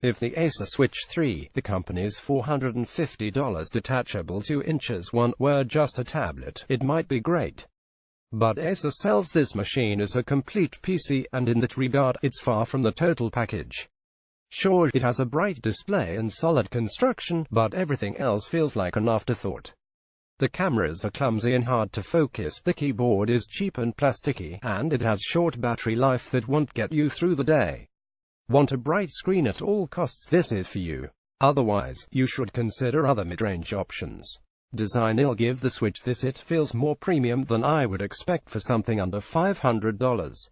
If the Acer Switch 3, the company's $450 detachable 2" one, were just a tablet, it might be great. But Acer sells this machine as a complete PC, and in that regard, it's far from the total package. Sure, it has a bright display and solid construction, but everything else feels like an afterthought. The cameras are clumsy and hard to focus, the keyboard is cheap and plasticky, and it has short battery life that won't get you through the day. Want a bright screen at all costs? This is for you. Otherwise, you should consider other mid-range options. Design'll give the Switch this. It feels more premium than I would expect for something under $500.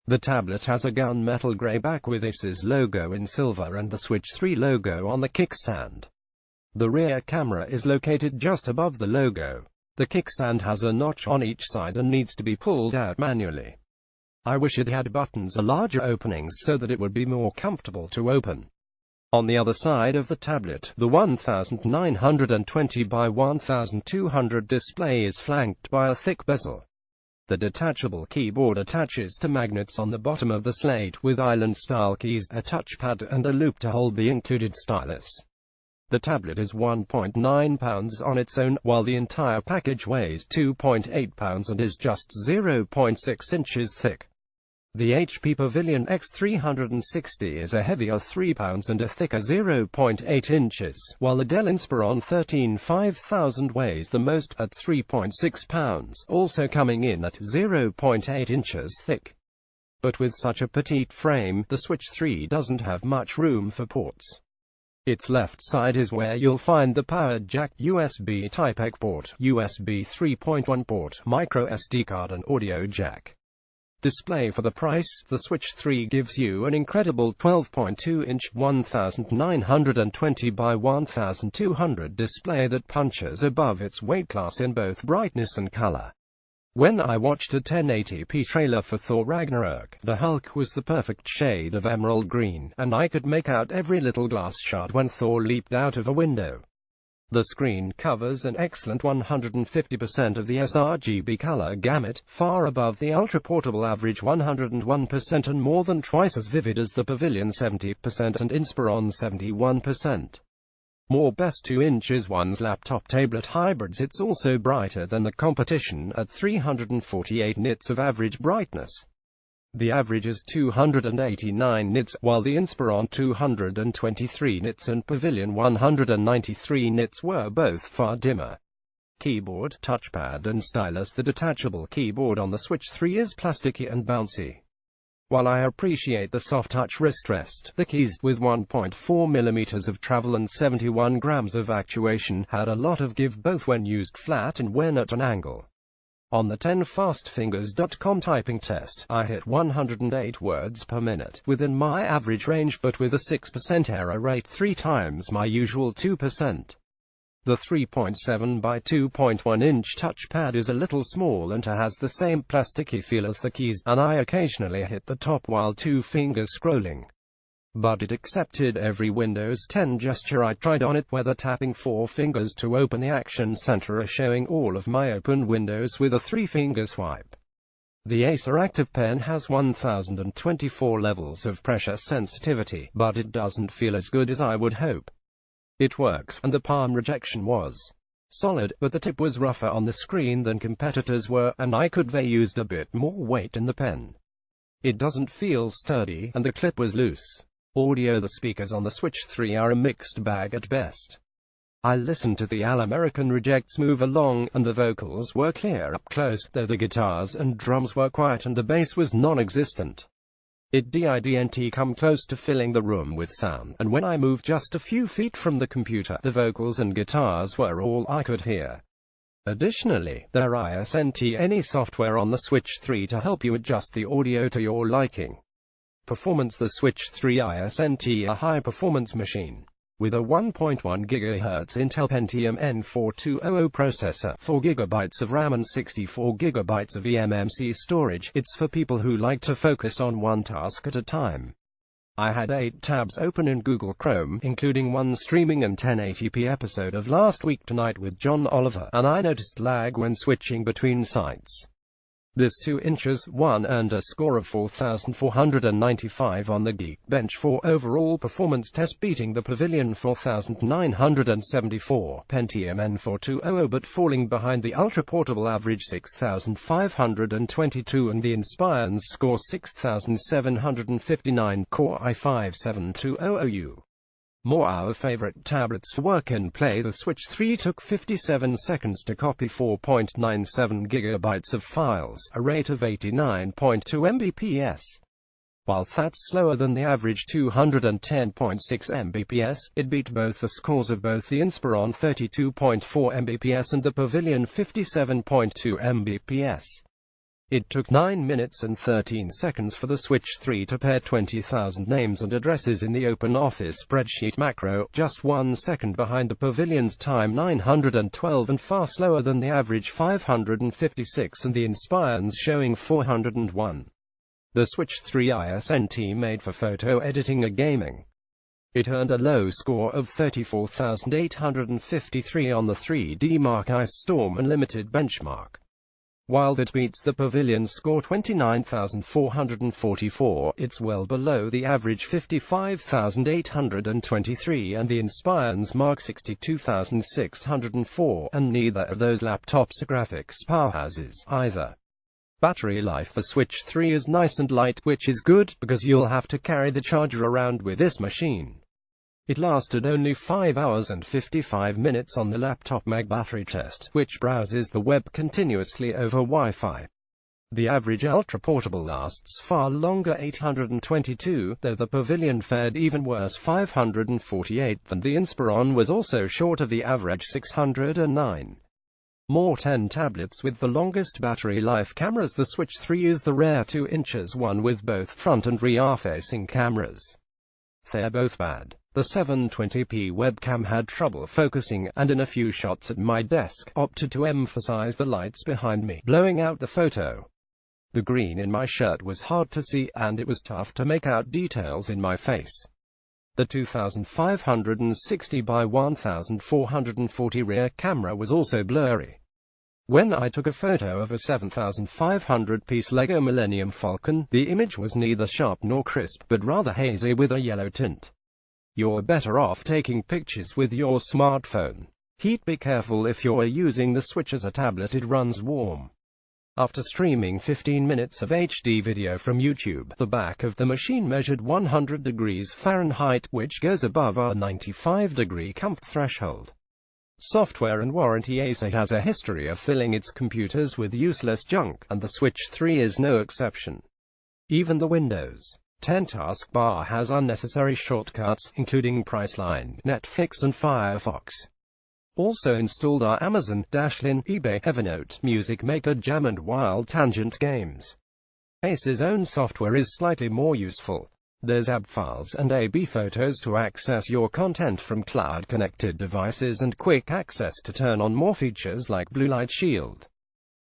The tablet has a gunmetal grey back with Acer's logo in silver and the Switch 3 logo on the kickstand. The rear camera is located just above the logo. The kickstand has a notch on each side and needs to be pulled out manually. I wish it had buttons or larger openings so that it would be more comfortable to open. On the other side of the tablet, the 1920 by 1200 display is flanked by a thick bezel. The detachable keyboard attaches to magnets on the bottom of the slate with island-style keys, a touchpad, and a loop to hold the included stylus. The tablet is 1.9 pounds on its own, while the entire package weighs 2.8 pounds and is just 0.6 inches thick. The HP Pavilion X360 is a heavier 3 pounds and a thicker 0.8 inches, while the Dell Inspiron 13 5000 weighs the most at 3.6 pounds, also coming in at 0.8 inches thick. But with such a petite frame, the Switch 3 doesn't have much room for ports. Its left side is where you'll find the power jack, USB Type-A port, USB 3.1 port, micro SD card and audio jack. Display for the price, the Switch 3 gives you an incredible 12.2-inch 1920 by 1200 display that punches above its weight class in both brightness and color. When I watched a 1080p trailer for Thor Ragnarok, the Hulk was the perfect shade of emerald green, and I could make out every little glass shard when Thor leaped out of a window. The screen covers an excellent 150% of the sRGB color gamut, far above the ultra-portable average 101% and more than twice as vivid as the Pavilion 70% and Inspiron 71%. More best 2 inches one's laptop tablet hybrids. It's also brighter than the competition at 348 nits of average brightness. The average is 289 nits, while the Inspiron 223 nits and Pavilion 193 nits were both far dimmer. Keyboard, touchpad and stylus. The detachable keyboard on the Switch 3 is plasticky and bouncy. While I appreciate the soft touch wrist rest, the keys, with 1.4 mm of travel and 71 grams of actuation, had a lot of give both when used flat and when at an angle. On the 10fastfingers.com typing test, I hit 108 words per minute, within my average range but with a 6% error rate, 3 times my usual 2%. The 3.7 by 2.1 inch touchpad is a little small and has the same plasticky feel as the keys, and I occasionally hit the top while 2 fingers scrolling. But it accepted every Windows 10 gesture I tried on it, whether tapping 4 fingers to open the Action Center or showing all of my open windows with a 3-finger swipe. The Acer Active Pen has 1024 levels of pressure sensitivity, but it doesn't feel as good as I would hope. It works, and the palm rejection was solid, but the tip was rougher on the screen than competitors were, and I could have used a bit more weight in the pen. It doesn't feel sturdy, and the clip was loose. Audio. The speakers on the Switch 3 are a mixed bag at best. I listened to the All-American Rejects Move Along, and the vocals were clear up close, though the guitars and drums were quiet and the bass was non-existent. It didn't come close to filling the room with sound, and when I moved just a few feet from the computer, the vocals and guitars were all I could hear. Additionally, there isn't any software on the Switch 3 to help you adjust the audio to your liking. Performance. The Switch 3 isn't a high-performance machine. With a 1.1 GHz Intel Pentium N4200 processor, 4 GB of RAM and 64 GB of eMMC storage, it's for people who like to focus on one task at a time. I had 8 tabs open in Google Chrome, including one streaming and 1080p episode of Last Week Tonight with John Oliver, and I noticed lag when switching between sites. This 2 inches one earned a score of 4,495 on the Geekbench for overall performance test, beating the Pavilion 4,974 Pentium N420, but falling behind the ultra-portable average 6,522 and the Inspiron's score 6,759 Core i5-7200U. More our favorite tablets for work and play. The Switch 3 took 57 seconds to copy 4.97 gigabytes of files, a rate of 89.2 Mbps. While that's slower than the average 210.6 Mbps, it beat both the scores of both the Inspiron 32.4 Mbps and the Pavilion 57.2 Mbps. It took 9 minutes and 13 seconds for the Switch 3 to pair 20,000 names and addresses in the OpenOffice spreadsheet macro, just 1 second behind the Pavilion's time 912 and far slower than the average 556 and the Inspiron's showing 401. The Switch 3 ISNT made for photo editing and gaming. It earned a low score of 34,853 on the 3D Mark Ice Storm Unlimited benchmark. While it beats the Pavilion's score 29,444, it's well below the average 55,823 and the Inspiron's mark 62,604, and neither of those laptops are graphics powerhouses, either. Battery life: the Switch 3 is nice and light, which is good, because you'll have to carry the charger around with this machine. It lasted only 5 hours and 55 minutes on the Laptop Mag battery test, which browses the web continuously over Wi-Fi. The average ultra-portable lasts far longer, 822, though the Pavilion fared even worse, 548, and the Inspiron was also short of the average, 609. More 10 tablets with the longest battery life cameras. The Switch 3 is the rare 2 inches one with both front and rear-facing cameras. They're both bad. The 720p webcam had trouble focusing, and in a few shots at my desk, opted to emphasize the lights behind me, blowing out the photo. The green in my shirt was hard to see, and it was tough to make out details in my face. The 2560 by 1440 rear camera was also blurry. When I took a photo of a 7500-piece Lego Millennium Falcon, the image was neither sharp nor crisp, but rather hazy with a yellow tint. You're better off taking pictures with your smartphone. Heat: be careful if you're using the Switch as a tablet, it runs warm. After streaming 15 minutes of HD video from YouTube, the back of the machine measured 100 degrees Fahrenheit, which goes above our 95-degree comfort threshold. Software and warranty: Acer has a history of filling its computers with useless junk, and the Switch 3 is no exception. Even the Windows 10 taskbar has unnecessary shortcuts, including Priceline, Netflix and Firefox. Also installed are Amazon, Dashlane, eBay, Evernote, Music Maker, Jam and Wild Tangent games. Acer's own software is slightly more useful. There's app files and A/B photos to access your content from cloud-connected devices, and quick access to turn on more features like Blue Light Shield.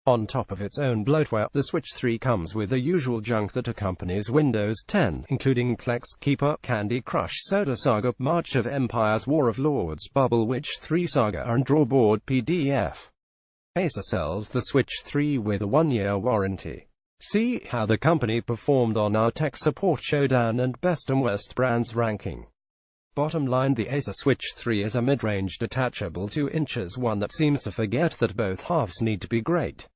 On top of its own bloatware, the Switch 3 comes with the usual junk that accompanies Windows 10, including Plex, Keeper, Candy Crush, Soda Saga, March of Empires, War of Lords, Bubble Witch 3 Saga, and Drawboard PDF. Acer sells the Switch 3 with a 1-year warranty. See how the company performed on our Tech Support Showdown and Best and Worst Brands ranking. Bottom line: the Acer Switch 3 is a mid-range detachable 2 inches one that seems to forget that both halves need to be great.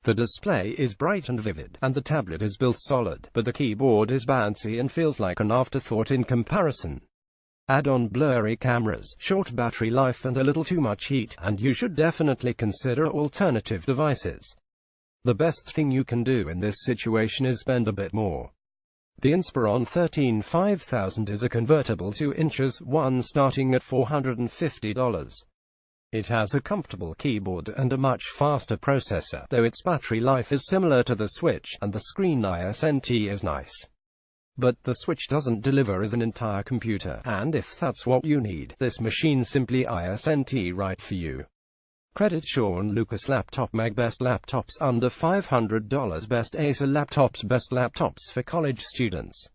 The display is bright and vivid, and the tablet is built solid, but the keyboard is bouncy and feels like an afterthought in comparison. Add on blurry cameras, short battery life, and a little too much heat, and you should definitely consider alternative devices. The best thing you can do in this situation is spend a bit more. The Inspiron 13 5000 is a convertible 2 inches one starting at $450. It has a comfortable keyboard and a much faster processor, though its battery life is similar to the Switch, and the screen ISNT is nice. But the Switch doesn't deliver as an entire computer, and if that's what you need, this machine simply ISNT right for you. Credit Sean Lucas. Laptop Mag: best laptops under $500, best Acer laptops, best laptops for college students.